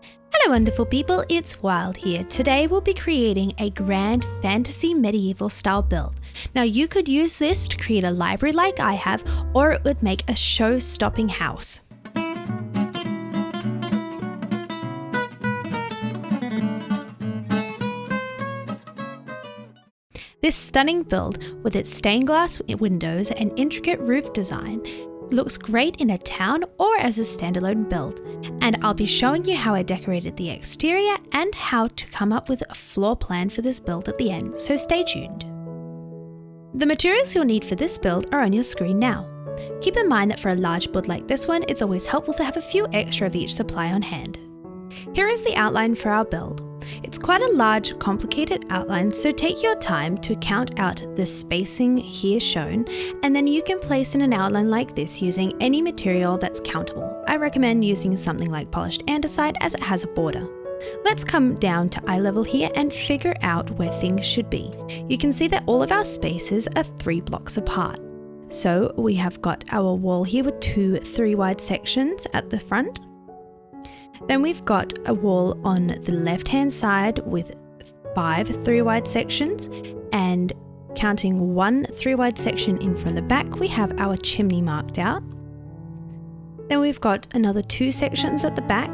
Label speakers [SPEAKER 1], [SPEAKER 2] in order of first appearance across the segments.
[SPEAKER 1] Hello wonderful people, it's Wild here. Today we'll be creating a grand fantasy medieval style build. Now you could use this to create a library like I have, or it would make a show-stopping house. This stunning build, with its stained glass windows and intricate roof design, looks great in a town or as a standalone build, and I'll be showing you how I decorated the exterior and how to come up with a floor plan for this build at the end, so stay tuned. The materials you'll need for this build are on your screen now. Keep in mind that for a large build like this one, it's always helpful to have a few extra of each supply on hand. Here is the outline for our build. It's quite a large, complicated outline, so take your time to count out the spacing here shown, and then you can place in an outline like this using any material that's countable. I recommend using something like polished andesite as it has a border. Let's come down to eye level here and figure out where things should be. You can see that all of our spaces are 3 blocks apart. So we have got our wall here with 2 3-wide sections at the front. Then we've got a wall on the left-hand side with 5 3-wide sections, and counting 1 3-wide section in from the back, we have our chimney marked out. Then we've got another 2 sections at the back.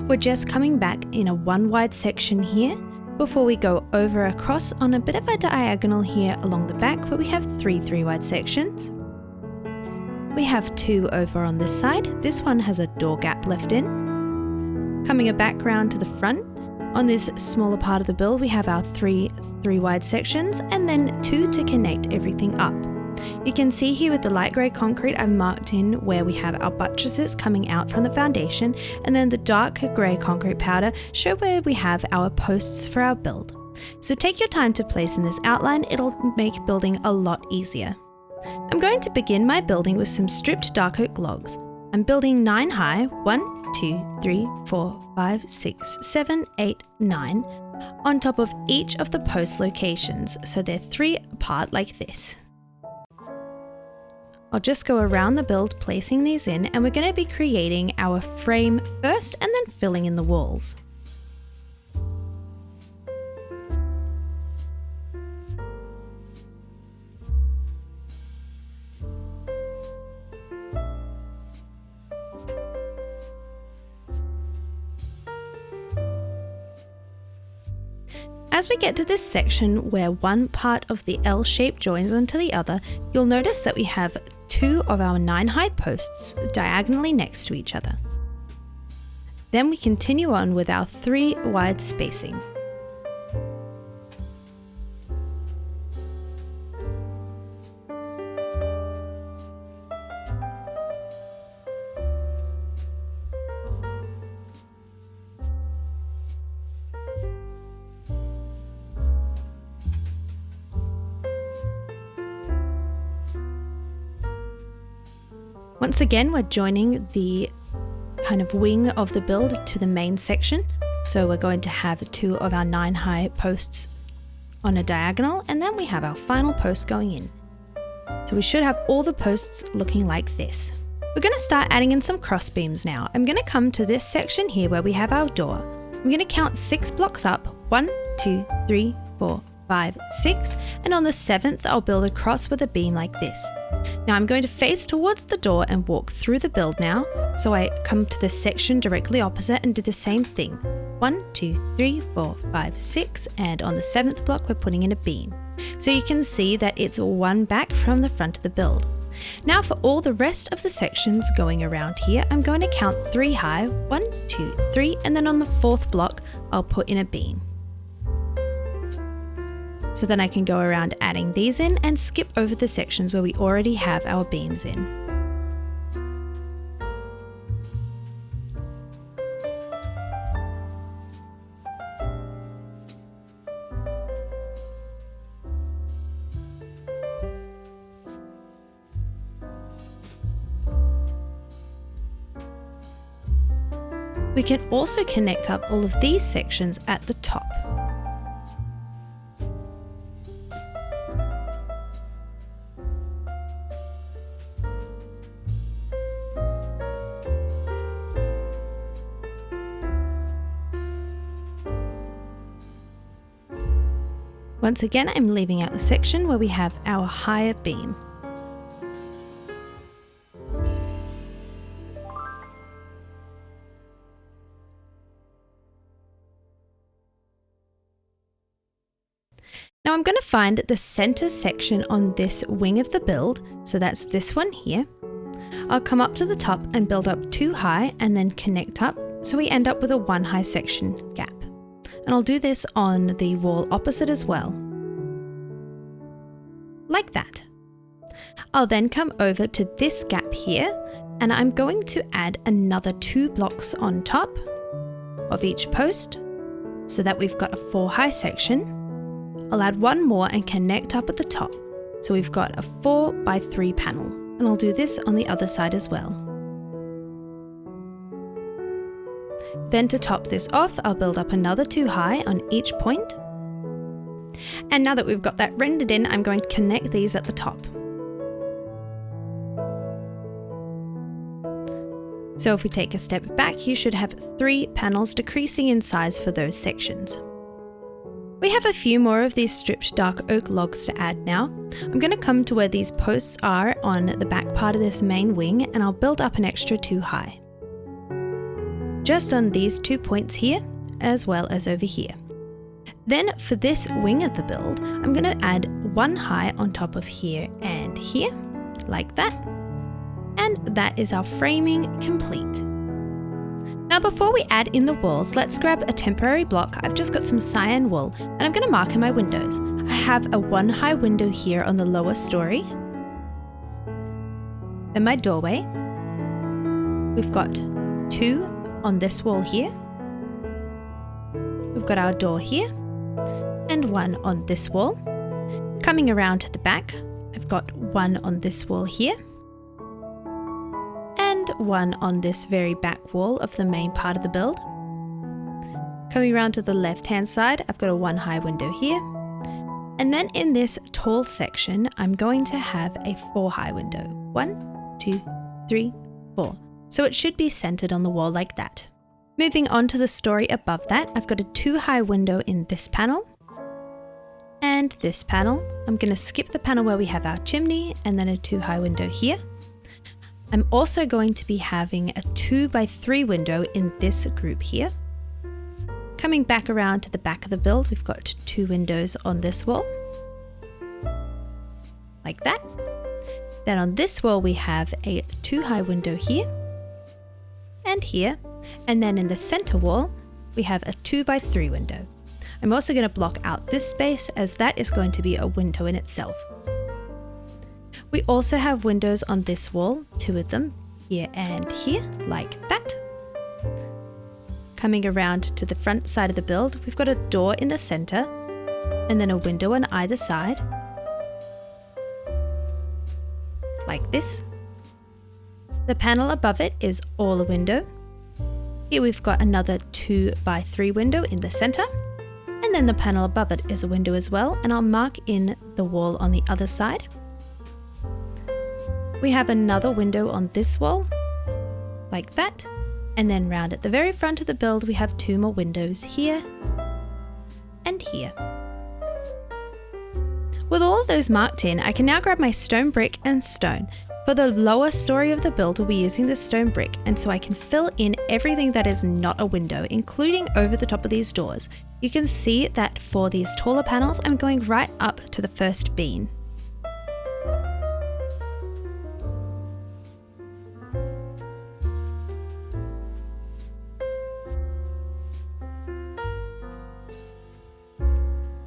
[SPEAKER 1] We're just coming back in a 1-wide section here before we go over across on a bit of a diagonal here along the back where we have 3 3-wide sections. We have 2 over on this side. This one has a door gap left in. Coming back round to the front, on this smaller part of the build we have our 3 3-wide sections and then 2 to connect everything up. You can see here with the light grey concrete I've marked in where we have our buttresses coming out from the foundation, and then the dark grey concrete powder show where we have our posts for our build. So take your time to place in this outline, it'll make building a lot easier. I'm going to begin my building with some stripped dark oak logs. I'm building 9 high, 1, 2, 3, 4, 5, 6, 7, 8, 9, on top of each of the post locations, so they're 3 apart like this. I'll just go around the build placing these in, and we're going to be creating our frame first and then filling in the walls. As we get to this section where one part of the L shape joins onto the other, you'll notice that we have 2 of our 9 high posts diagonally next to each other. Then we continue on with our 3 wide spacing. Once again, we're joining the kind of wing of the build to the main section. So we're going to have 2 of our 9 high posts on a diagonal, and then we have our final post going in. So we should have all the posts looking like this. We're going to start adding in some cross beams now. I'm going to come to this section here where we have our door. I'm going to count 6 blocks up, 1, 2, 3, 4, 5, 6, and on the 7th I'll build a cross with a beam like this. Now I'm going to face towards the door and walk through the build now, so I come to this section directly opposite and do the same thing. 1, 2, 3, 4, 5, 6, and on the 7th block we're putting in a beam. So you can see that it's 1 back from the front of the build. Now for all the rest of the sections going around here, I'm going to count 3 high, 1, 2, 3, and then on the 4th block I'll put in a beam. So then I can go around adding these in and skip over the sections where we already have our beams in. We can also connect up all of these sections at the top. Once again, I'm leaving out the section where we have our higher beam. Now I'm going to find the center section on this wing of the build, so that's this one here. I'll come up to the top and build up 2 high and then connect up, so we end up with a 1 high section gap. And I'll do this on the wall opposite as well. Like that. I'll then come over to this gap here, and I'm going to add another 2 blocks on top of each post, so that we've got a 4 high section. I'll add 1 more and connect up at the top, so we've got a 4 by 3 panel, and I'll do this on the other side as well. Then to top this off, I'll build up another 2 high on each point. And now that we've got that rendered in, I'm going to connect these at the top. So if we take a step back, you should have 3 panels decreasing in size for those sections. We have a few more of these stripped dark oak logs to add now. I'm going to come to where these posts are on the back part of this main wing, and I'll build up an extra 2 high. Just on these 2 points here, as well as over here. Then for this wing of the build, I'm going to add 1 high on top of here and here, like that. And that is our framing complete. Now before we add in the walls, let's grab a temporary block. I've just got some cyan wool, and I'm going to mark in my windows. I have a 1 high window here on the lower story. Then my doorway. We've got 2 on this wall here. We've got our door here, and 1 on this wall. Coming around to the back, I've got 1 on this wall here, and 1 on this very back wall of the main part of the build. Coming around to the left hand side, I've got a 1 high window here, and then in this tall section, I'm going to have a 4 high window. 1, 2, 3, 4. So it should be centered on the wall like that. Moving on to the story above that, I've got a 2 high window in this panel and this panel. I'm going to skip the panel where we have our chimney and then a 2 high window here. I'm also going to be having a 2 by 3 window in this group here. Coming back around to the back of the build, we've got 2 windows on this wall, like that. Then on this wall we have a 2 high window here and here, and then in the center wall we have a 2 by 3 window. I'm also going to block out this space, as that is going to be a window in itself. We also have windows on this wall, 2 of them, here and here, like that. Coming around to the front side of the build, we've got a door in the center, and then a window on either side, like this. The panel above it is all a window. Here we've got another 2 by 3 window in the center, and then the panel above it is a window as well, and I'll mark in the wall on the other side. We have another window on this wall, like that, and then round at the very front of the build we have 2 more windows here and here. With all of those marked in, I can now grab my stone brick and stone. For the lower story of the build, we'll be using the stone brick, and so I can fill in everything that is not a window, including over the top of these doors. You can see that for these taller panels, I'm going right up to the first beam.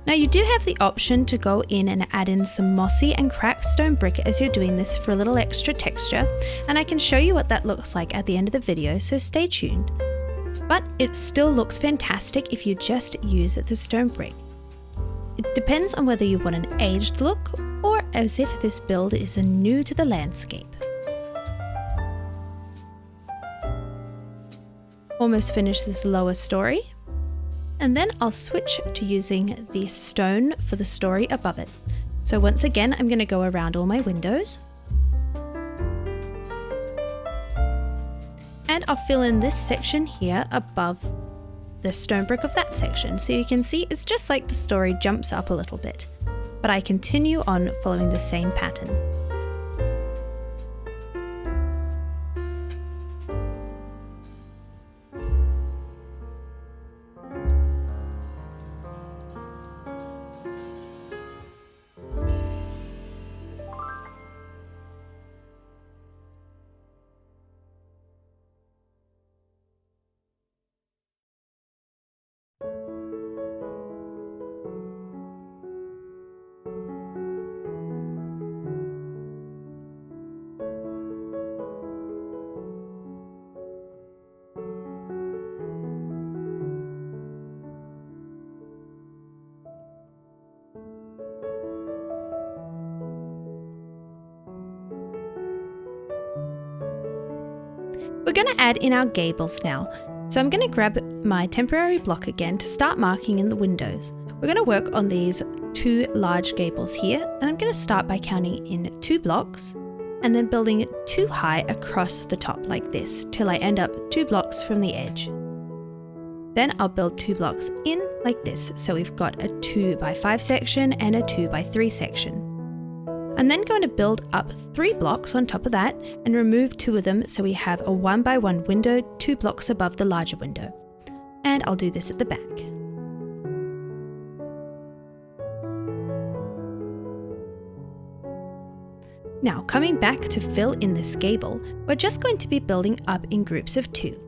[SPEAKER 1] Now you do have the option to go in and add in some mossy and cracked stone brick as you're doing this for a little extra texture, and I can show you what that looks like at the end of the video, so stay tuned. But it still looks fantastic if you just use the stone brick. It depends on whether you want an aged look or as if this build is new to the landscape. Almost finished this lower story. And then I'll switch to using the stone for the story above it. So once again, I'm going to go around all my windows. And I'll fill in this section here above the stone brick of that section, so you can see it's just like the story jumps up a little bit. But I continue on following the same pattern. We're going to add in our gables now, so I'm going to grab my temporary block again to start marking in the windows. We're going to work on these 2 large gables here, and I'm going to start by counting in 2 blocks and then building it 2 high across the top like this till I end up 2 blocks from the edge. Then I'll build 2 blocks in like this, so we've got a 2x5 section and a 2x3 section. I'm then going to build up 3 blocks on top of that and remove 2 of them so we have a 1x1 window 2 blocks above the larger window. And I'll do this at the back. Now, coming back to fill in this gable, we're just going to be building up in groups of 2.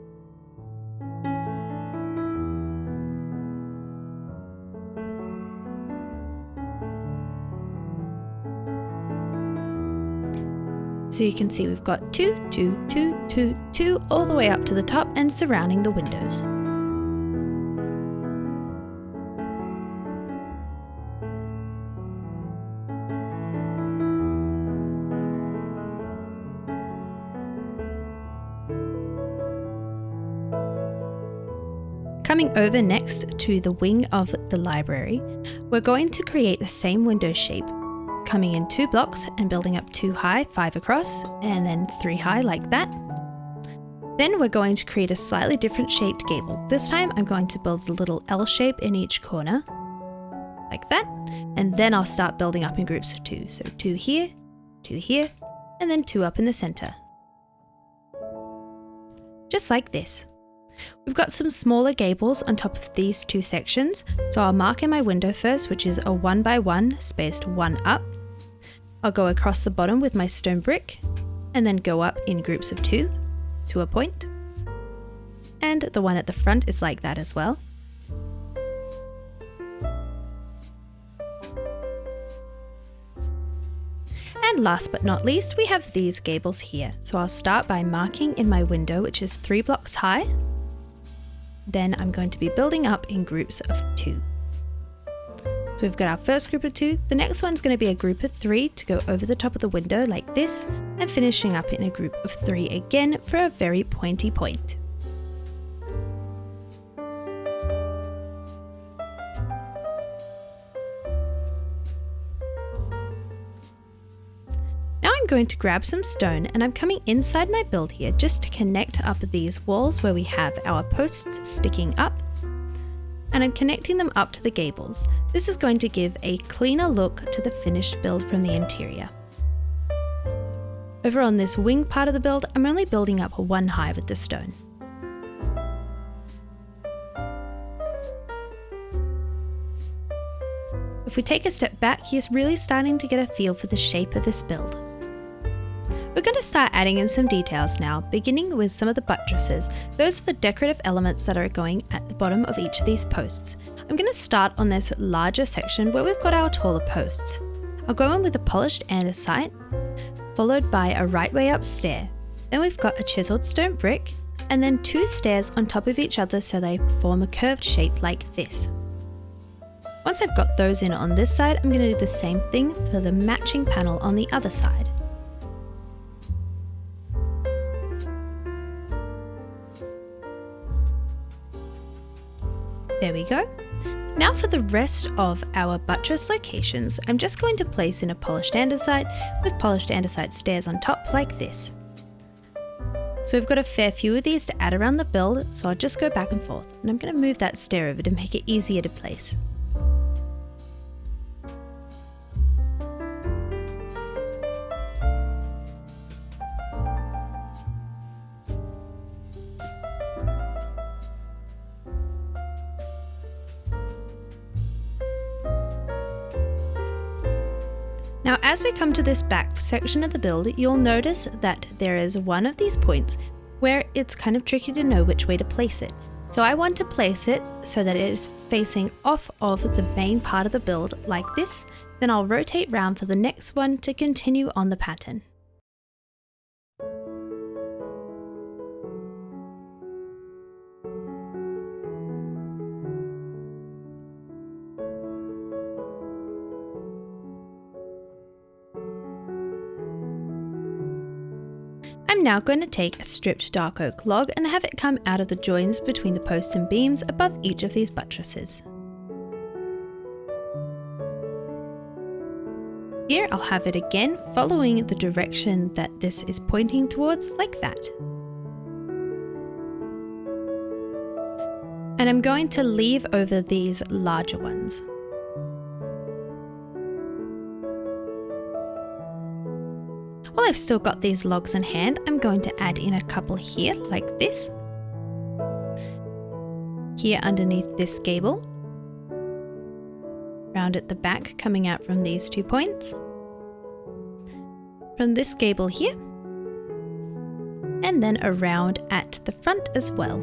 [SPEAKER 1] So you can see we've got 2, 2, 2, 2, 2 all the way up to the top and surrounding the windows. Coming over next to the wing of the library, we're going to create the same window shape, coming in 2 blocks and building up 2 high, 5 across, and then 3 high like that. Then we're going to create a slightly different shaped gable. This time I'm going to build a little L shape in each corner, like that, and then I'll start building up in groups of 2. So 2 here, and then 2 up in the center. Just like this. We've got some smaller gables on top of these 2 sections, so I'll mark in my window first, which is a 1x1 spaced 1 up. I'll go across the bottom with my stone brick, and then go up in groups of 2 to a point. And the one at the front is like that as well. And last but not least, we have these gables here. So I'll start by marking in my window, which is 3 blocks high. Then I'm going to be building up in groups of 2. So we've got our first group of 2, the next one's going to be a group of 3 to go over the top of the window like this, and finishing up in a group of 3 again for a very pointy point. Going to grab some stone, and I'm coming inside my build here just to connect up these walls where we have our posts sticking up, and I'm connecting them up to the gables. This is going to give a cleaner look to the finished build from the interior. Over on this wing part of the build, I'm only building up 1 high with the stone. If we take a step back, you're really starting to get a feel for the shape of this build. We're going to start adding in some details now, beginning with some of the buttresses. Those are the decorative elements that are going at the bottom of each of these posts. I'm going to start on this larger section where we've got our taller posts. I'll go in with a polished andesite, followed by a right way up stair. Then we've got a chiseled stone brick, and then 2 stairs on top of each other so they form a curved shape like this. Once I've got those in on this side, I'm going to do the same thing for the matching panel on the other side. There we go. Now for the rest of our buttress locations, I'm just going to place in a polished andesite with polished andesite stairs on top like this. So we've got a fair few of these to add around the build, so I'll just go back and forth, and I'm going to move that stair over to make it easier to place. Now as we come to this back section of the build, you'll notice that there is one of these points where it's kind of tricky to know which way to place it. So I want to place it so that it is facing off of the main part of the build like this. Then I'll rotate round for the next one to continue on the pattern. I'm now going to take a stripped dark oak log and have it come out of the joins between the posts and beams above each of these buttresses. Here I'll have it again following the direction that this is pointing towards, like that. And I'm going to leave over these larger ones. While I've still got these logs in hand, I'm going to add in a couple here, like this. Here underneath this gable. Round at the back, coming out from these 2 points. From this gable here. And then around at the front as well.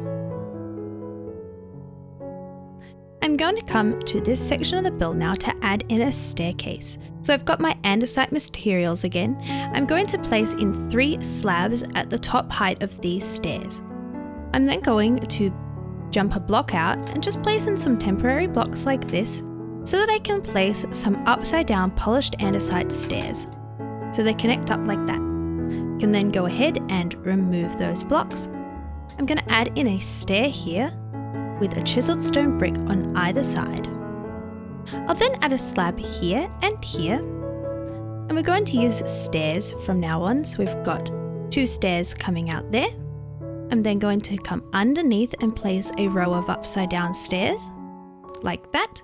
[SPEAKER 1] I'm going to come to this section of the build now to add in a staircase. So I've got my andesite materials again. I'm going to place in 3 slabs at the top height of these stairs. I'm then going to jump a block out and just place in some temporary blocks like this so that I can place some upside down polished andesite stairs. So they connect up like that. You can then go ahead and remove those blocks. I'm going to add in a stair here with a chiseled stone brick on either side. I'll then add a slab here and here, and we're going to use stairs from now on. So we've got 2 stairs coming out there. I'm then going to come underneath and place a row of upside down stairs, like that.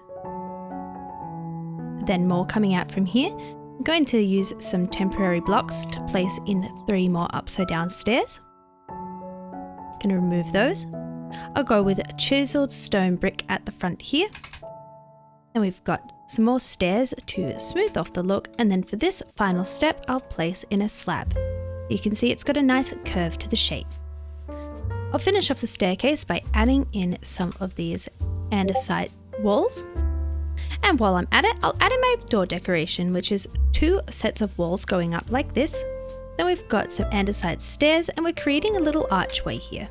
[SPEAKER 1] Then more coming out from here. I'm going to use some temporary blocks to place in 3 more upside down stairs. Going to remove those. I'll go with a chiseled stone brick at the front here. And we've got some more stairs to smooth off the look, and then for this final step I'll place in a slab. You can see it's got a nice curve to the shape. I'll finish off the staircase by adding in some of these andesite walls. And while I'm at it, I'll add in my door decoration, which is 2 sets of walls going up like this. Then we've got some andesite stairs, and we're creating a little archway here.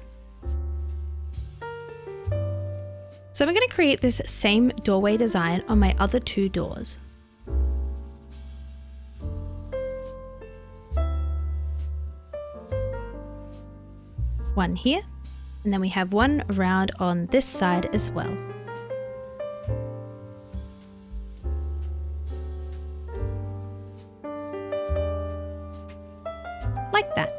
[SPEAKER 1] So I'm going to create this same doorway design on my other 2 doors. One here, and then we have one around on this side as well. Like that.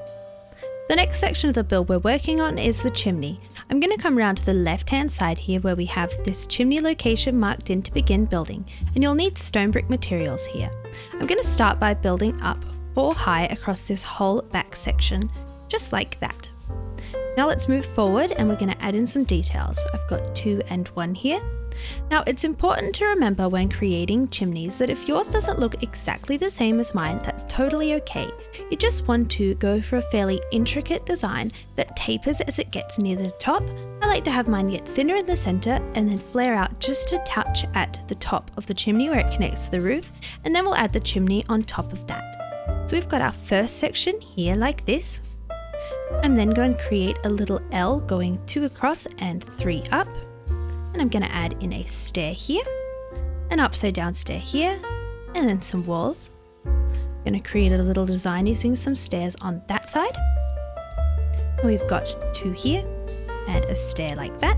[SPEAKER 1] The next section of the build we're working on is the chimney. I'm going to come around to the left hand side here where we have this chimney location marked in to begin building, and you'll need stone brick materials here. I'm going to start by building up 4 high across this whole back section, just like that. Now let's move forward and we're going to add in some details. I've got 2 and 1 here. Now it's important to remember when creating chimneys that if yours doesn't look exactly the same as mine, that's totally okay. You just want to go for a fairly intricate design that tapers as it gets near the top. I like to have mine get thinner in the center and then flare out just a touch at the top of the chimney where it connects to the roof, and then we'll add the chimney on top of that. So we've got our first section here like this. I'm then going to create a little L going 2 across and 3 up. And I'm going to add in a stair here, an upside down stair here, and then some walls. I'm going to create a little design using some stairs on that side. And we've got 2 here and a stair like that.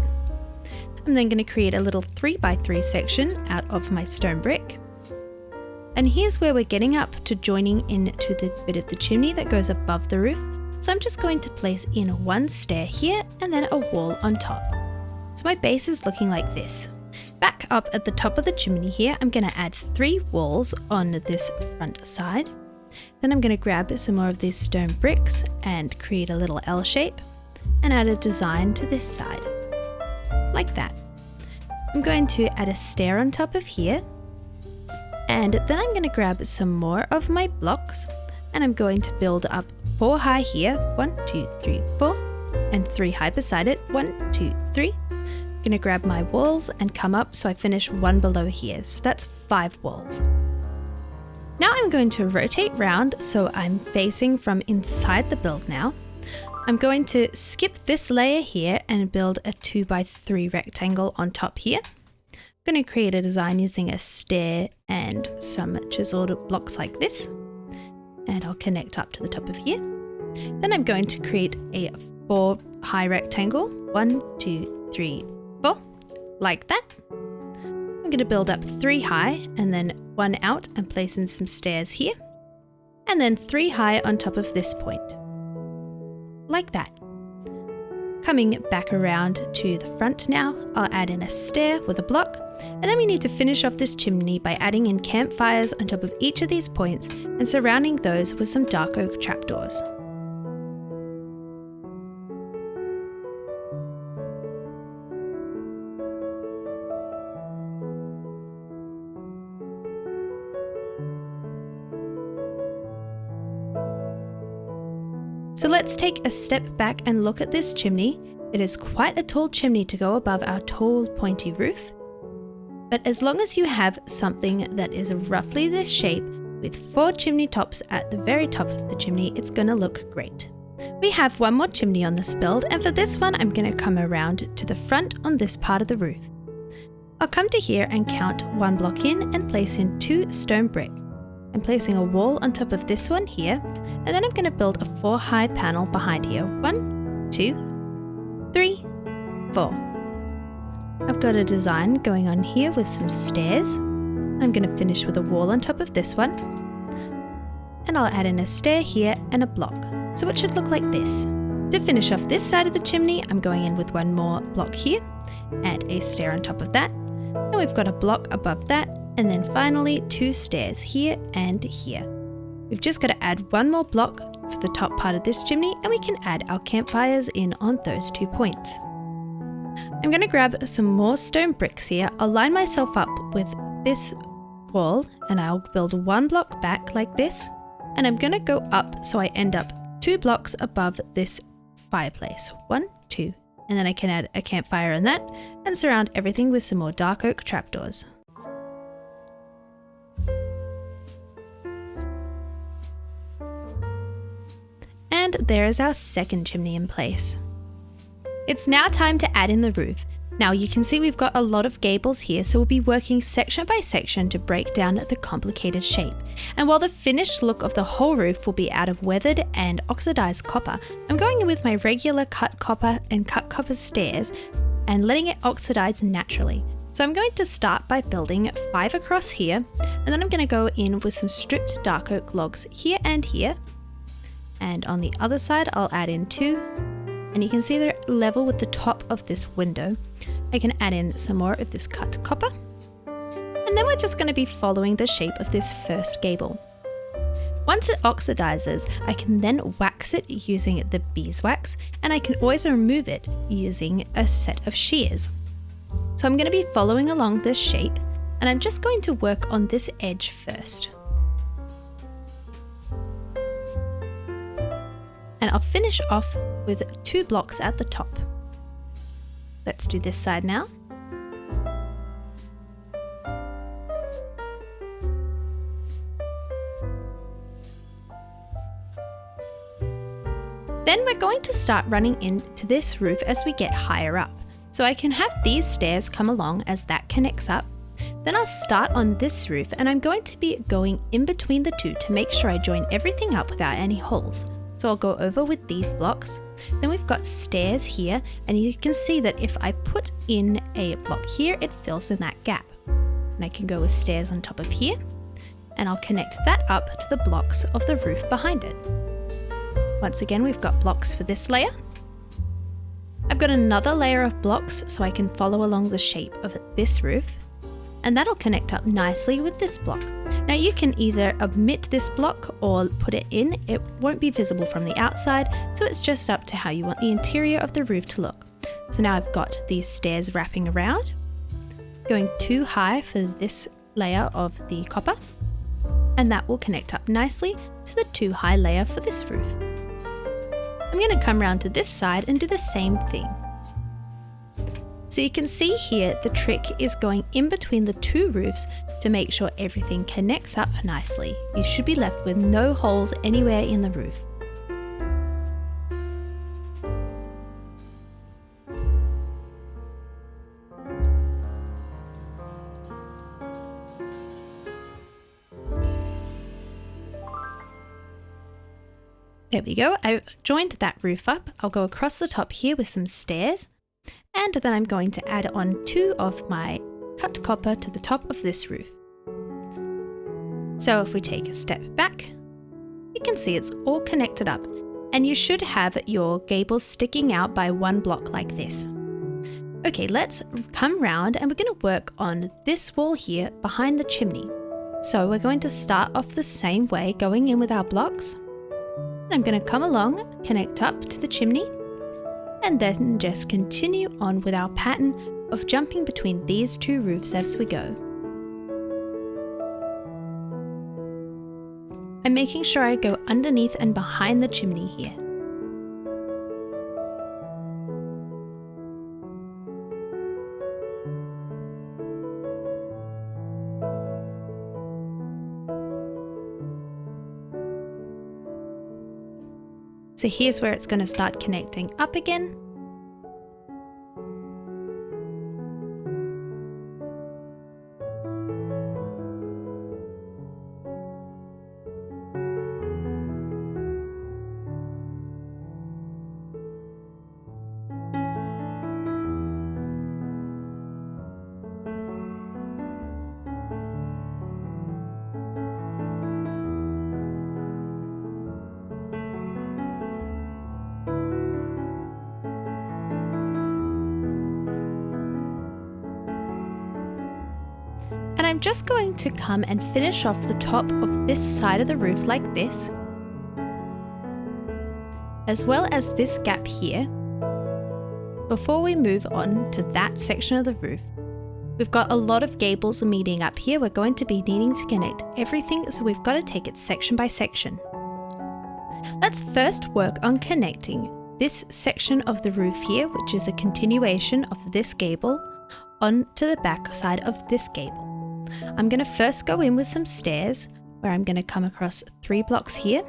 [SPEAKER 1] I'm then going to create a little 3x3 section out of my stone brick. And here's where we're getting up to joining into the bit of the chimney that goes above the roof. So I'm just going to place in one stair here and then a wall on top. So my base is looking like this. Back up at the top of the chimney here, I'm going to add 3 walls on this front side. Then I'm going to grab some more of these stone bricks and create a little L shape and add a design to this side, like that. I'm going to add a stair on top of here, and then I'm going to grab some more of my blocks and I'm going to build up 4 high here, 1, 2, 3, 4, and 3 high beside it, 1, 2, 3. I'm going to grab my walls and come up so I finish 1 below here, so that's 5 walls. Now I'm going to rotate round so I'm facing from inside the build now. I'm going to skip this layer here and build a 2x3 rectangle on top here. I'm going to create a design using a stair and some chiseled blocks like this. And I'll connect up to the top of here. Then I'm going to create a 4 high rectangle, 1, 2, 3, 4, like that. I'm going to build up 3 high and then 1 out and place in some stairs here. And then 3 high on top of this point, like that. Coming back around to the front now, I'll add in a stair with a block. And then we need to finish off this chimney by adding in campfires on top of each of these points and surrounding those with some dark oak trapdoors. So let's take a step back and look at this chimney. It is quite a tall chimney to go above our tall pointy roof. But as long as you have something that is roughly this shape with 4 chimney tops at the very top of the chimney, it's going to look great. We have 1 more chimney on this build, and for this one I'm going to come around to the front on this part of the roof. I'll come to here and count 1 block in and place in 2 stone brick. I'm placing a wall on top of this one here, and then I'm going to build a 4 high panel behind here. 1, 2, 3, 4. I've got a design going on here with some stairs. I'm going to finish with a wall on top of this one. And I'll add in a stair here and a block. So it should look like this. To finish off this side of the chimney, I'm going in with 1 more block here, add a stair on top of that. And we've got a block above that, and then finally 2 stairs here and here. We've just got to add 1 more block for the top part of this chimney, and we can add our campfires in on those 2 points. I'm going to grab some more stone bricks here. I'll line myself up with this wall and I'll build 1 block back like this, and I'm going to go up so I end up 2 blocks above this fireplace. 1, 2, and then I can add a campfire on that and surround everything with some more dark oak trapdoors. And there is our second chimney in place. It's now time to add in the roof. Now you can see we've got a lot of gables here, so we'll be working section by section to break down the complicated shape. And while the finished look of the whole roof will be out of weathered and oxidized copper, I'm going in with my regular cut copper and cut copper stairs and letting it oxidize naturally. So I'm going to start by building 5 across here, and then I'm going to go in with some stripped dark oak logs here and here. And on the other side, I'll add in 2. And you can see they're level with the top of this window. I can add in some more of this cut copper. And then we're just going to be following the shape of this first gable. Once it oxidizes, I can then wax it using the beeswax, and I can always remove it using a set of shears. So I'm going to be following along this shape, and I'm just going to work on this edge first. And I'll finish off with 2 blocks at the top. Let's do this side now. Then we're going to start running into this roof as we get higher up. So I can have these stairs come along as that connects up. Then I'll start on this roof, and I'm going to be going in between the 2 to make sure I join everything up without any holes. So I'll go over with these blocks. Then we've got stairs here, and you can see that if I put in a block here, it fills in that gap. And I can go with stairs on top of here, and I'll connect that up to the blocks of the roof behind it. Once again, we've got blocks for this layer. I've got another layer of blocks so I can follow along the shape of this roof, and that'll connect up nicely with this block. Now you can either omit this block or put it in. It won't be visible from the outside, so it's just up to how you want the interior of the roof to look. So now I've got these stairs wrapping around, going too high for this layer of the copper, and that will connect up nicely to the too high layer for this roof. I'm going to come around to this side and do the same thing. So you can see here the trick is going in between the two roofs to make sure everything connects up nicely. You should be left with no holes anywhere in the roof. There we go, I've joined that roof up. I'll go across the top here with some stairs, and then I'm going to add on 2 of my cut copper to the top of this roof. So if we take a step back, you can see it's all connected up, and you should have your gables sticking out by 1 block like this. Okay, let's come round and we're going to work on this wall here behind the chimney. So we're going to start off the same way, going in with our blocks. I'm going to come along, connect up to the chimney, and then just continue on with our pattern of jumping between these 2 roofs as we go. I'm making sure I go underneath and behind the chimney here. So here's where it's going to start connecting up again. And I'm just going to come and finish off the top of this side of the roof like this, as well as this gap here. Before we move on to that section of the roof, we've got a lot of gables meeting up here. We're going to be needing to connect everything, so we've got to take it section by section. Let's first work on connecting this section of the roof here, which is a continuation of this gable, onto the back side of this gable. I'm going to first go in with some stairs, where I'm going to come across 3 blocks here.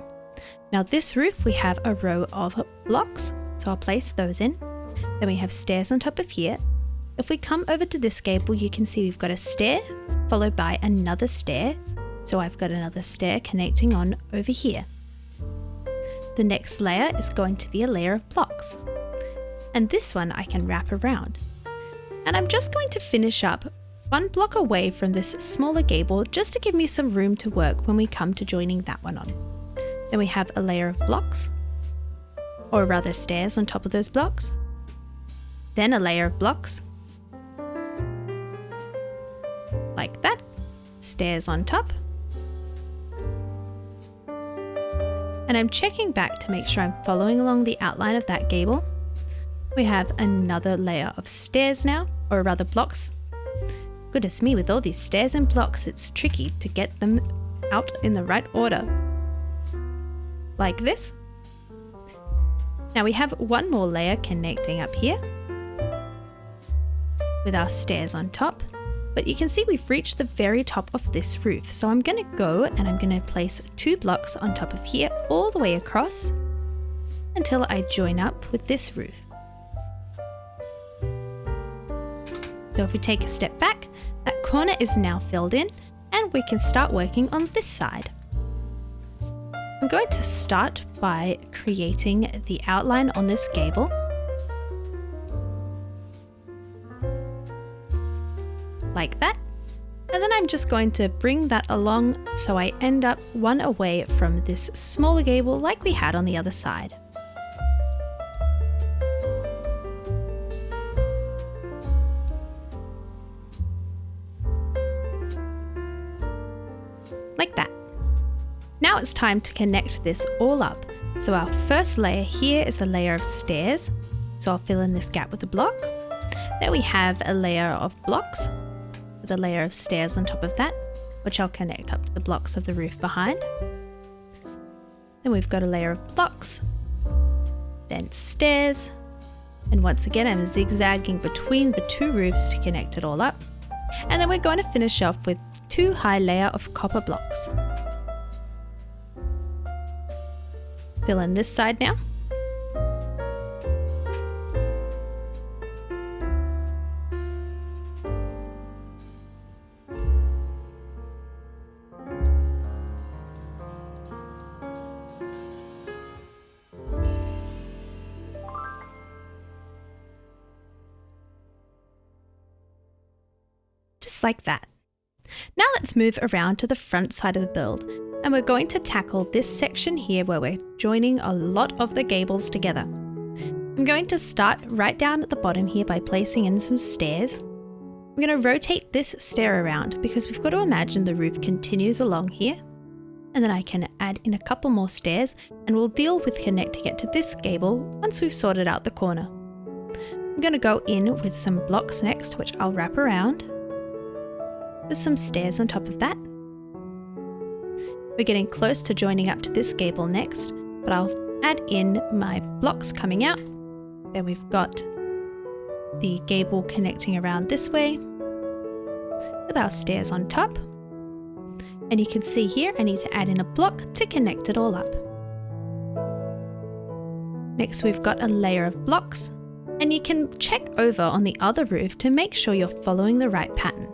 [SPEAKER 1] Now this roof, we have a row of blocks, so I'll place those in. Then we have stairs on top of here. If we come over to this gable, you can see we've got a stair, followed by another stair. So I've got another stair connecting on over here. The next layer is going to be a layer of blocks. And this one I can wrap around. And I'm just going to finish up 1 block away from this smaller gable, just to give me some room to work when we come to joining that one on. Then we have a layer of blocks, or rather stairs on top of those blocks. Then a layer of blocks, like that, stairs on top. And I'm checking back to make sure I'm following along the outline of that gable. We have another layer of stairs now, or rather blocks. Goodness me, with all these stairs and blocks, it's tricky to get them out in the right order. Like this. Now we have 1 more layer connecting up here with our stairs on top, but you can see we've reached the very top of this roof. So I'm going to go and I'm going to place 2 blocks on top of here all the way across until I join up with this roof. So if we take a step back, that corner is now filled in and we can start working on this side. I'm going to start by creating the outline on this gable. Like that. And then I'm just going to bring that along so I end up one away from this smaller gable like we had on the other side. Like that. Now it's time to connect this all up. So our first layer here is a layer of stairs. So I'll fill in this gap with a block. Then we have a layer of blocks with a layer of stairs on top of that, which I'll connect up to the blocks of the roof behind. Then we've got a layer of blocks, then stairs, and once again I'm zigzagging between the two roofs to connect it all up. And then we're going to finish off with 2 high layer of copper blocks. Fill in this side now. Just like that. Now let's move around to the front side of the build, and we're going to tackle this section here where we're joining a lot of the gables together. I'm going to start right down at the bottom here by placing in some stairs. I'm going to rotate this stair around because we've got to imagine the roof continues along here, and then I can add in a couple more stairs and we'll deal with connecting it to this gable once we've sorted out the corner. I'm going to go in with some blocks next, which I'll wrap around with some stairs on top of that. We're getting close to joining up to this gable next, but I'll add in my blocks coming out. Then we've got the gable connecting around this way with our stairs on top. And you can see here I need to add in a block to connect it all up. Next we've got a layer of blocks, and you can check over on the other roof to make sure you're following the right pattern.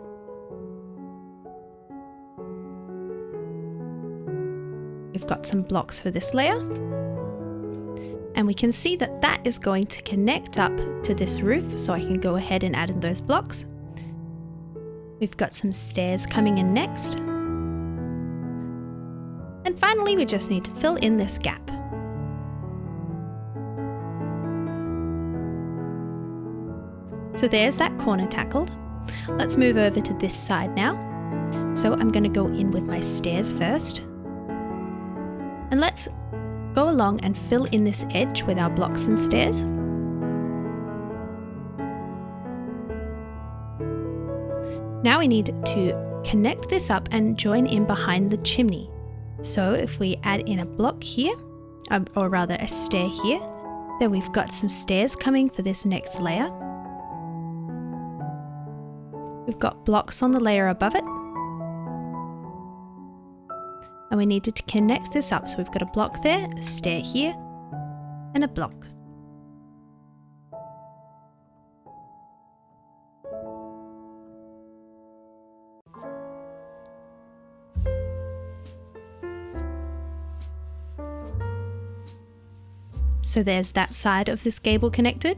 [SPEAKER 1] We've got some blocks for this layer, and we can see that that is going to connect up to this roof, so I can go ahead and add in those blocks. We've got some stairs coming in next, and finally we just need to fill in this gap. So there's that corner tackled. Let's move over to this side now. So I'm going to go in with my stairs first. And let's go along and fill in this edge with our blocks and stairs. Now we need to connect this up and join in behind the chimney. So if we add in a block here, or rather a stair here, then we've got some stairs coming for this next layer. We've got blocks on the layer above it. And we needed to connect this up, so we've got a block there, a stair here, and a block. So there's that side of this gable connected.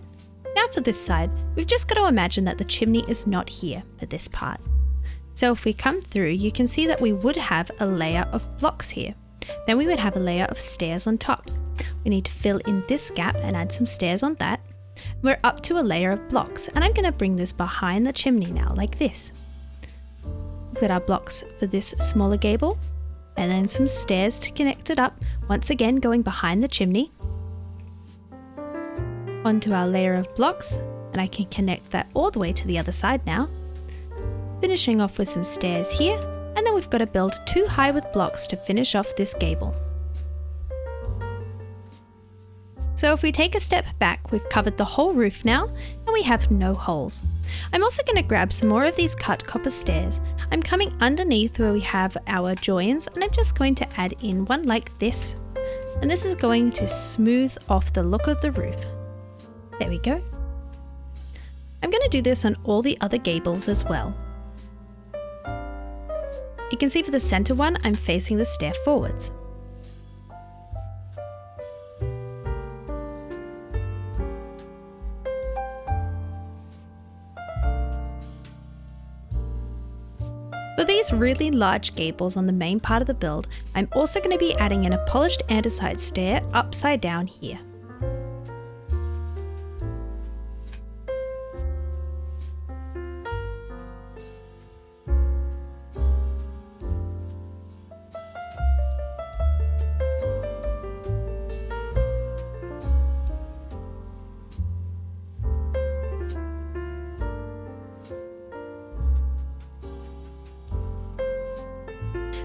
[SPEAKER 1] Now for this side, we've just got to imagine that the chimney is not here for this part. So if we come through, you can see that we would have a layer of blocks here. Then we would have a layer of stairs on top. We need to fill in this gap and add some stairs on that. We're up to a layer of blocks, and I'm going to bring this behind the chimney now, like this. We've got our blocks for this smaller gable, and then some stairs to connect it up, once again going behind the chimney. Onto our layer of blocks, and I can connect that all the way to the other side now. Finishing off with some stairs here, and then we've got to build 2 high with blocks to finish off this gable. So if we take a step back, we've covered the whole roof now, and we have no holes. I'm also going to grab some more of these cut copper stairs. I'm coming underneath where we have our joins, and I'm just going to add in one like this. And this is going to smooth off the look of the roof. There we go. I'm going to do this on all the other gables as well. You can see for the center one, I'm facing the stair forwards. For these really large gables on the main part of the build, I'm also going to be adding in a polished andesite stair upside down here.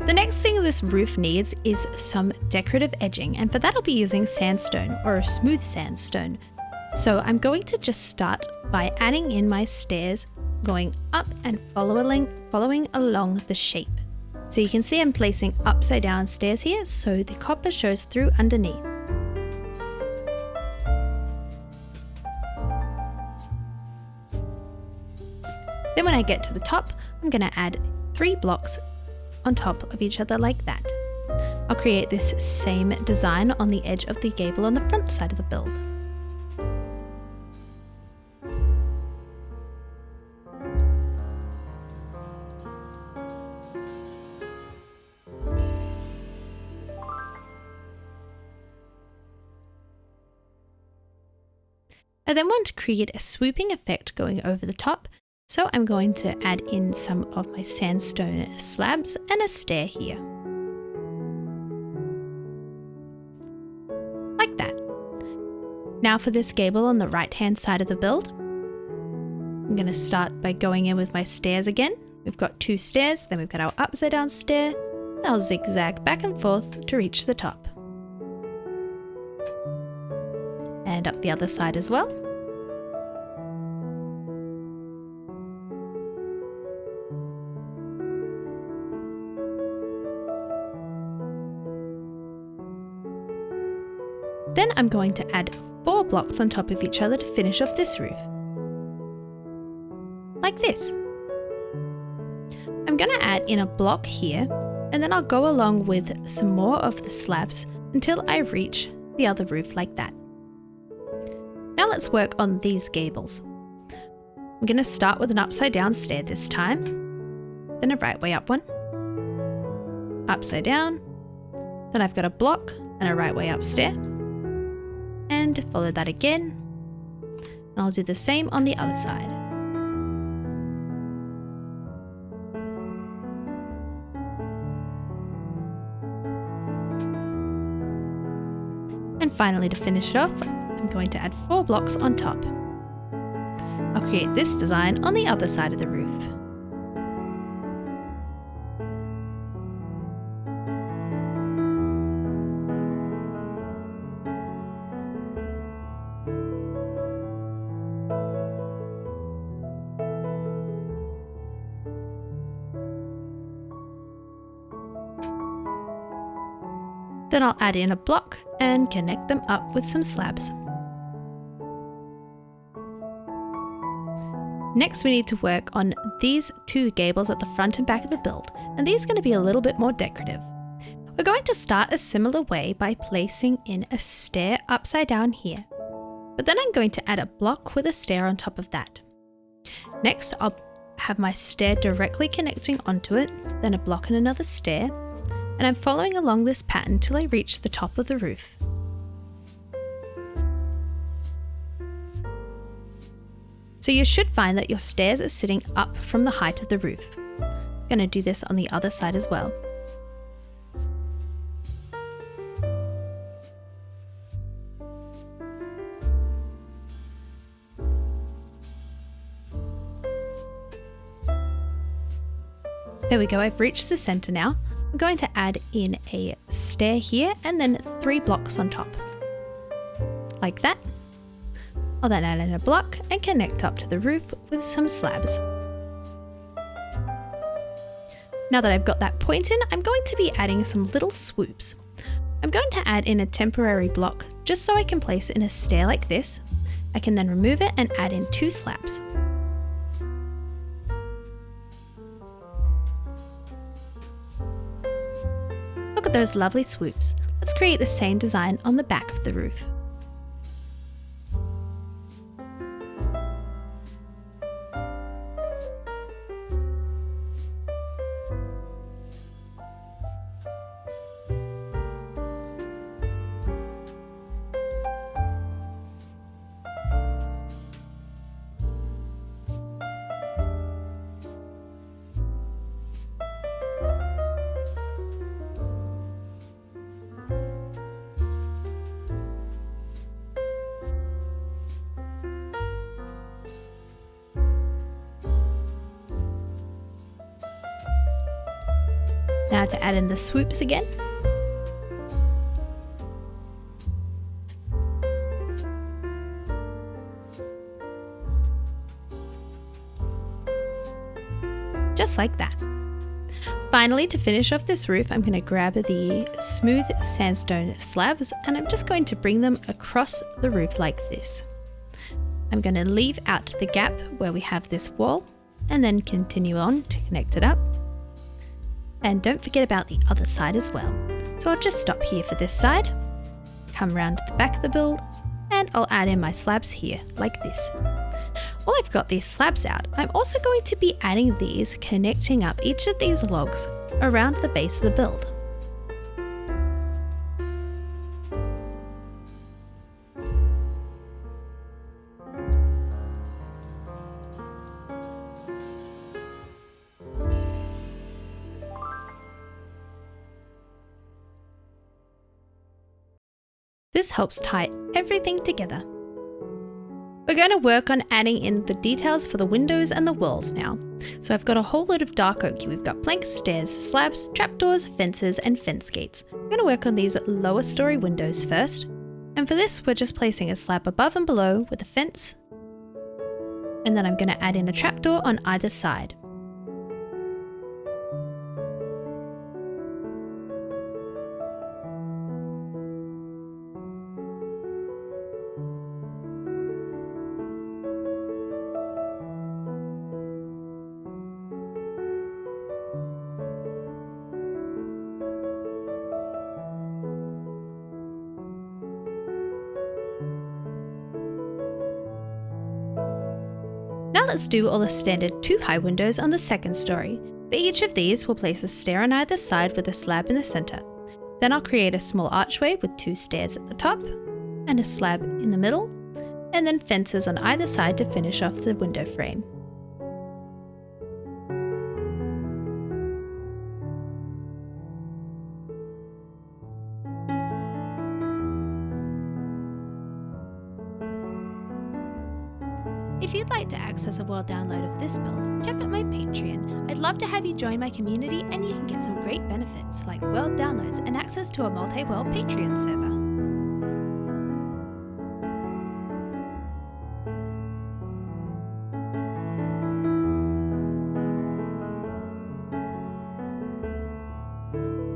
[SPEAKER 1] The next thing this roof needs is some decorative edging, and for that I'll be using sandstone, or a smooth sandstone. So I'm going to just start by adding in my stairs, going up and following along the shape. So you can see I'm placing upside down stairs here so the copper shows through underneath. Then when I get to the top, I'm going to add 3 blocks on top of each other like that. I'll create this same design on the edge of the gable on the front side of the build. I then want to create a swooping effect going over the top, so I'm going to add in some of my sandstone slabs and a stair here. Like that. Now for this gable on the right hand side of the build, I'm going to start by going in with my stairs again. We've got 2 stairs, then we've got our upside down stair, and I'll zigzag back and forth to reach the top. And up the other side as well. Then I'm going to add 4 blocks on top of each other to finish off this roof. Like this. I'm going to add in a block here, and then I'll go along with some more of the slabs until I reach the other roof like that. Now let's work on these gables. I'm going to start with an upside down stair this time, then a right way up one, upside down, then I've got a block and a right way up stair, and follow that again, and I'll do the same on the other side. And finally, to finish it off, I'm going to add 4 blocks on top. I'll create this design on the other side of the roof. Then I'll add in a block and connect them up with some slabs. Next, we need to work on these 2 gables at the front and back of the build, and these are going to be a little bit more decorative. We're going to start a similar way by placing in a stair upside down here, but then I'm going to add a block with a stair on top of that. Next, I'll have my stair directly connecting onto it, then a block and another stair, and I'm following along this pattern till I reach the top of the roof. So you should find that your stairs are sitting up from the height of the roof. I'm going to do this on the other side as well. There we go, I've reached the center now. I'm going to add in a stair here and then 3 blocks on top. Like that. I'll then add in a block and connect up to the roof with some slabs. Now that I've got that point in, I'm going to be adding some little swoops. I'm going to add in a temporary block just so I can place it in a stair like this. I can then remove it and add in 2 slabs. Look at those lovely swoops. Let's create the same design on the back of the roof. Now to add in the swoops again. Just like that. Finally, to finish off this roof, I'm going to grab the smooth sandstone slabs and I'm just going to bring them across the roof like this. I'm going to leave out the gap where we have this wall and then continue on to connect it up. And don't forget about the other side as well. So I'll just stop here for this side, come around to the back of the build, and I'll add in my slabs here like this. While I've got these slabs out, I'm also going to be adding these, connecting up each of these logs around the base of the build. This helps tie everything together. We're going to work on adding in the details for the windows and the walls now. So I've got a whole load of dark oak here. We've got planks, stairs, slabs, trapdoors, fences, and fence gates. We're going to work on these lower story windows first. And for this, we're just placing a slab above and below with a fence. And then I'm going to add in a trapdoor on either side. Now let's do all the standard 2 high windows on the second story. For each of these, we'll place a stair on either side with a slab in the center. Then I'll create a small archway with 2 stairs at the top and a slab in the middle, and then fences on either side to finish off the window frame. If you'd like to access a world download of this build, check out my Patreon. I'd love to have you join my community and you can get some great benefits like world downloads and access to a multi-world Patreon server.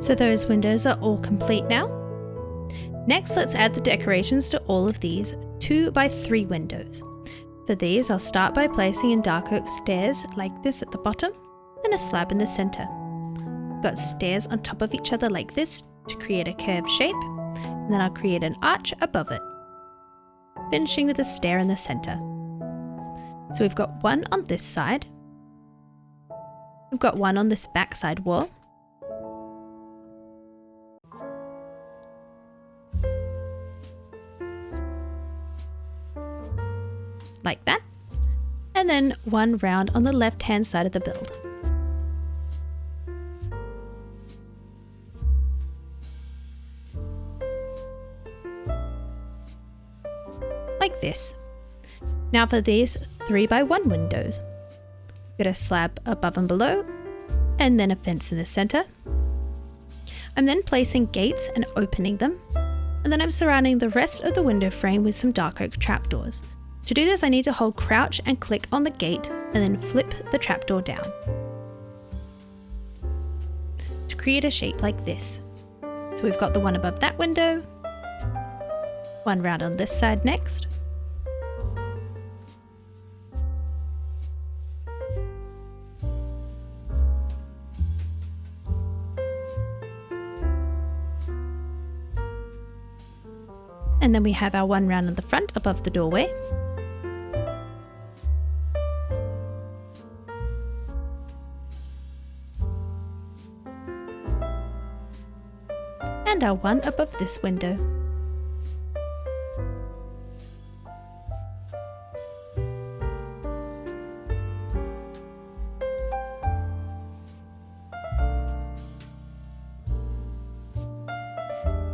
[SPEAKER 1] So those windows are all complete now. Next, let's add the decorations to all of these 2x3 windows. For these, I'll start by placing in dark oak stairs like this at the bottom, then a slab in the center. I've got stairs on top of each other like this to create a curved shape, and then I'll create an arch above it, finishing with a stair in the center. So we've got one on this side, we've got one on this back side wall, like that, and then one round on the left hand side of the build. Like this. Now for these 3x1 windows. We've got a slab above and below, and then a fence in the center. I'm then placing gates and opening them, and then I'm surrounding the rest of the window frame with some dark oak trapdoors. To do this, I need to hold crouch and click on the gate and then flip the trapdoor down to create a shape like this. So we've got the one above that window, one round on this side next, and then we have our one round on the front above the doorway. And our one above this window.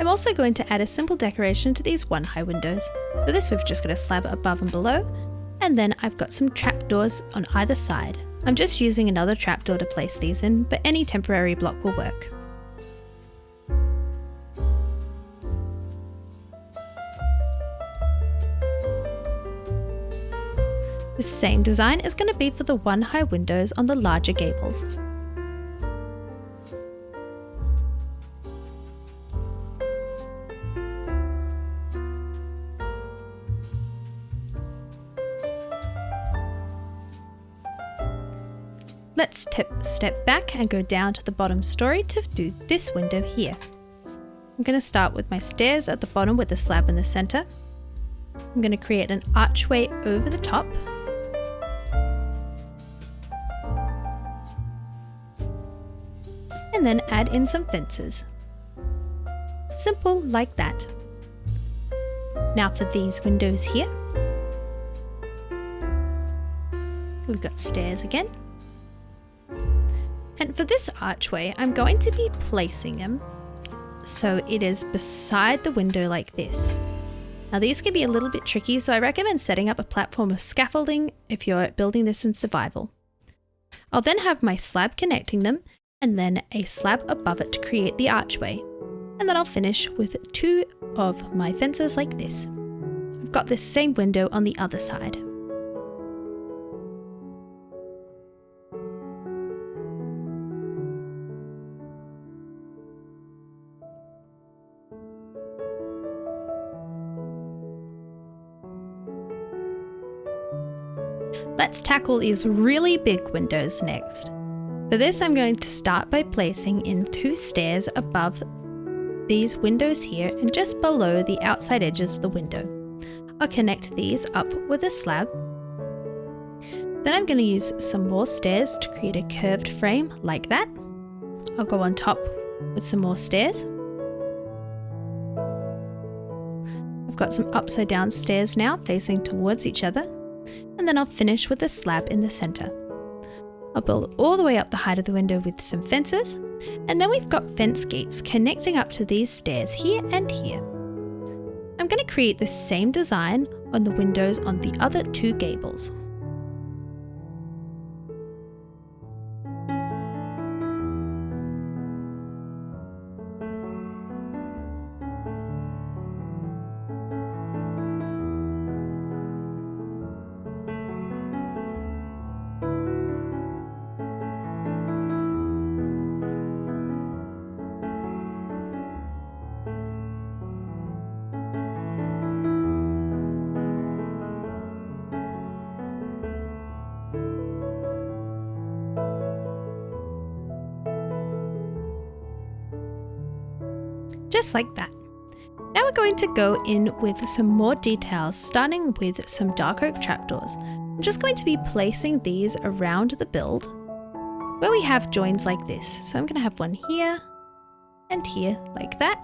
[SPEAKER 1] I'm also going to add a simple decoration to these 1 high windows. For this, we've just got a slab above and below, and then I've got some trapdoors on either side. I'm just using another trapdoor to place these in, but any temporary block will work. The same design is going to be for the one-high windows on the larger gables. Let's step back and go down to the bottom story to do this window here. I'm going to start with my stairs at the bottom with the slab in the center. I'm going to create an archway over the top. And then add in some fences. Simple like that. Now for these windows here. We've got stairs again. And for this archway, I'm going to be placing them so it is beside the window like this. Now these can be a little bit tricky, so I recommend setting up a platform of scaffolding if you're building this in survival. I'll then have my slab connecting them and then a slab above it to create the archway. And then I'll finish with 2 of my fences like this. I've got this same window on the other side. Let's tackle these really big windows next. For this, I'm going to start by placing in 2 stairs above these windows here and just below the outside edges of the window. I'll connect these up with a slab. Then I'm going to use some more stairs to create a curved frame like that. I'll go on top with some more stairs. I've got some upside down stairs now facing towards each other. And then I'll finish with a slab in the center. I'll build all the way up the height of the window with some fences, and then we've got fence gates connecting up to these stairs here and here. I'm going to create the same design on the windows on the other 2 gables. Just like that. Now we're going to go in with some more details, starting with some dark oak trapdoors. I'm just going to be placing these around the build where we have joins like this. So I'm going to have one here and here like that.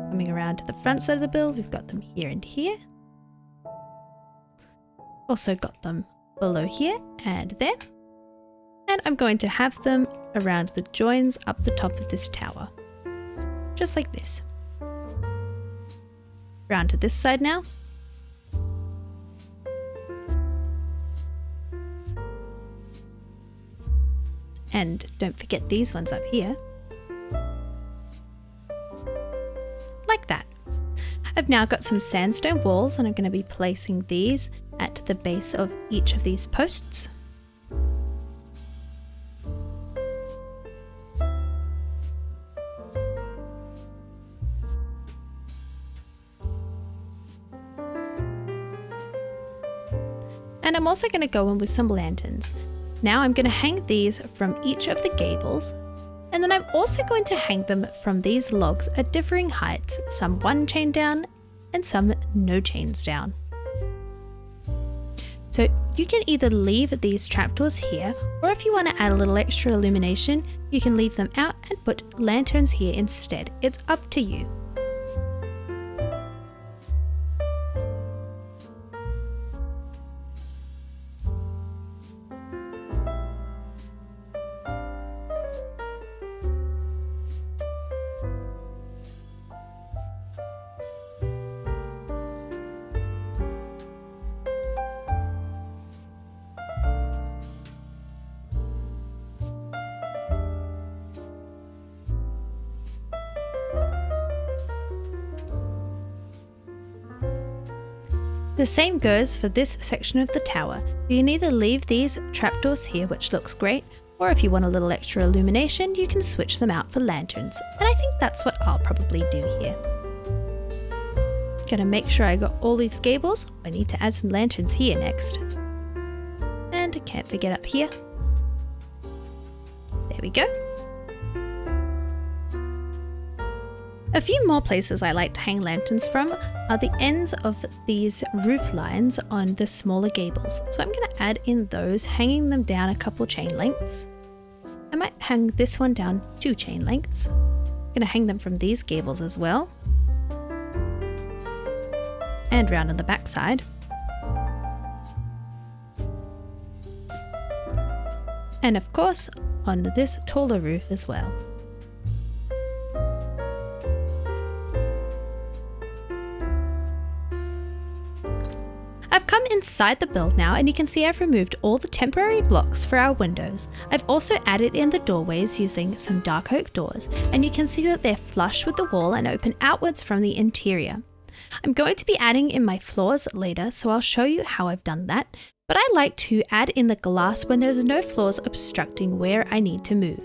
[SPEAKER 1] Coming around to the front side of the build, we've got them here and here. Also got them below here and there. And I'm going to have them around the joins up the top of this tower. Just like this. Round to this side now. And don't forget these ones up here. Like that. I've now got some sandstone walls and I'm going to be placing these at the base of each of these posts. And I'm also going to go in with some lanterns. Now I'm going to hang these from each of the gables, and then I'm also going to hang them from these logs at differing heights, some 1 chain down and some no chains down. So you can either leave these trapdoors here, or if you want to add a little extra illumination, you can leave them out and put lanterns here instead. It's up to you. The same goes for this section of the tower. You can either leave these trapdoors here, which looks great, or if you want a little extra illumination, you can switch them out for lanterns. And I think that's what I'll probably do here. Gonna make sure I got all these gables. I need to add some lanterns here next. And I can't forget up here. There we go. A few more places I like to hang lanterns from are the ends of these roof lines on the smaller gables. So I'm going to add in those, hanging them down a couple chain lengths. I might hang this one down 2 chain lengths. I'm going to hang them from these gables as well. And round on the back side. And of course, on this taller roof as well. I've come inside the build now, and you can see I've removed all the temporary blocks for our windows. I've also added in the doorways using some dark oak doors, and you can see that they're flush with the wall and open outwards from the interior. I'm going to be adding in my floors later, so I'll show you how I've done that, but I like to add in the glass when there's no floors obstructing where I need to move.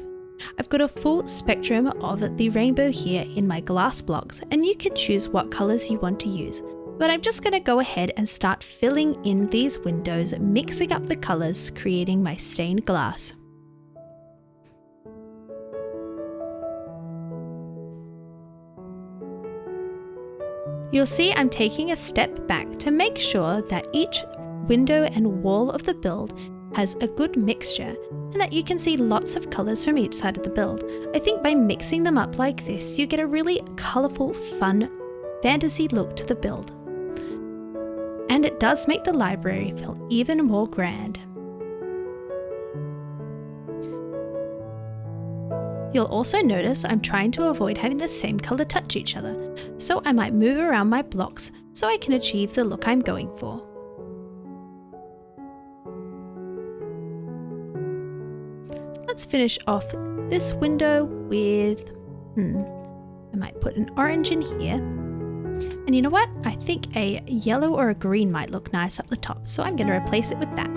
[SPEAKER 1] I've got a full spectrum of the rainbow here in my glass blocks, and you can choose what colours you want to use. But I'm just going to go ahead and start filling in these windows, mixing up the colours, creating my stained glass. You'll see I'm taking a step back to make sure that each window and wall of the build has a good mixture and that you can see lots of colours from each side of the build. I think by mixing them up like this, you get a really colourful, fun, fantasy look to the build. And it does make the library feel even more grand. You'll also notice I'm trying to avoid having the same colour touch each other, so I might move around my blocks so I can achieve the look I'm going for. Let's finish off this window with, I might put an orange in here. And you know what? I think a yellow or a green might look nice up the top, so I'm going to replace it with that.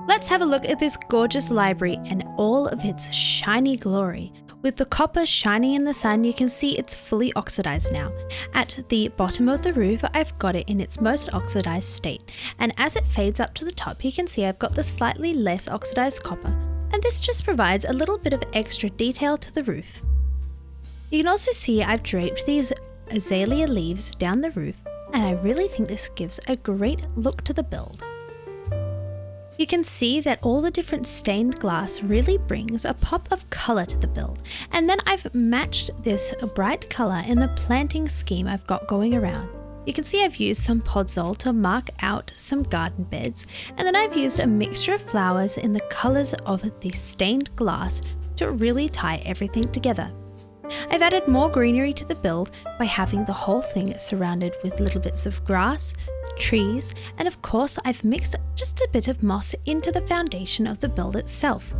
[SPEAKER 1] Let's have a look at this gorgeous library and all of its shiny glory. With the copper shining in the sun, you can see it's fully oxidized now. At the bottom of the roof, I've got it in its most oxidized state, and as it fades up to the top, you can see I've got the slightly less oxidized copper, and this just provides a little bit of extra detail to the roof. You can also see I've draped these azalea leaves down the roof, and I really think this gives a great look to the build. You can see that all the different stained glass really brings a pop of colour to the build, and then I've matched this bright colour in the planting scheme I've got going around. You can see I've used some podzol to mark out some garden beds, and then I've used a mixture of flowers in the colours of the stained glass to really tie everything together. I've added more greenery to the build by having the whole thing surrounded with little bits of grass, trees, and of course I've mixed just a bit of moss into the foundation of the build itself.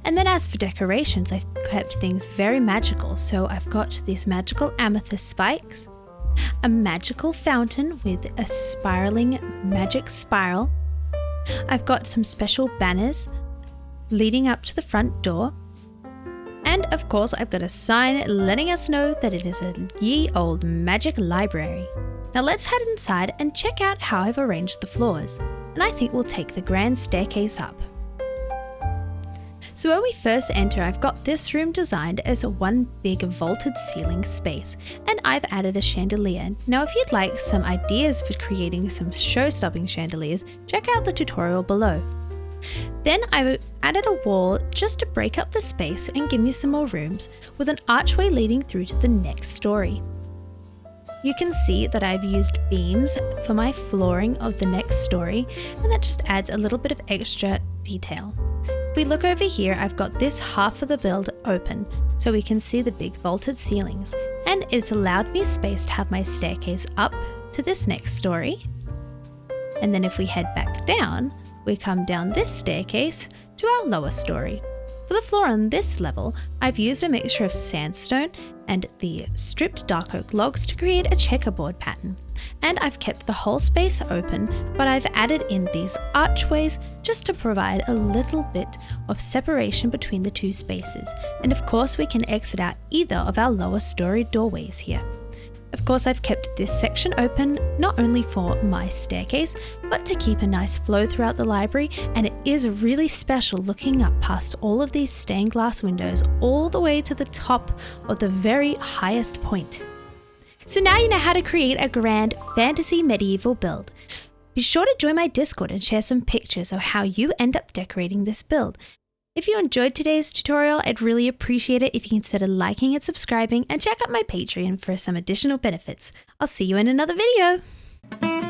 [SPEAKER 1] And then as for decorations, I've kept things very magical, so I've got these magical amethyst spikes, a magical fountain with a spiraling magic spiral. I've got some special banners leading up to the front door. And of course I've got a sign letting us know that it is a ye old magic library. Now let's head inside and check out how I've arranged the floors. And I think we'll take the grand staircase up. So when we first enter, I've got this room designed as one big vaulted ceiling space, and I've added a chandelier. Now if you'd like some ideas for creating some show-stopping chandeliers, check out the tutorial below. Then I added a wall just to break up the space and give me some more rooms, with an archway leading through to the next story. You can see that I've used beams for my flooring of the next story, and that just adds a little bit of extra detail. If we look over here, I've got this half of the build open, so we can see the big vaulted ceilings, and it's allowed me space to have my staircase up to this next story. And then if we head back down, we come down this staircase to our lower story. For the floor on this level, I've used a mixture of sandstone and the stripped dark oak logs to create a checkerboard pattern. And I've kept the whole space open, but I've added in these archways just to provide a little bit of separation between the two spaces. And of course we can exit out either of our lower story doorways here. Of course, I've kept this section open not only for my staircase, but to keep a nice flow throughout the library, and it is really special looking up past all of these stained glass windows all the way to the top of the very highest point. So now you know how to create a grand fantasy medieval build. Be sure to join my Discord and share some pictures of how you end up decorating this build. If you enjoyed today's tutorial, I'd really appreciate it if you consider liking and subscribing, and check out my Patreon for some additional benefits. I'll see you in another video.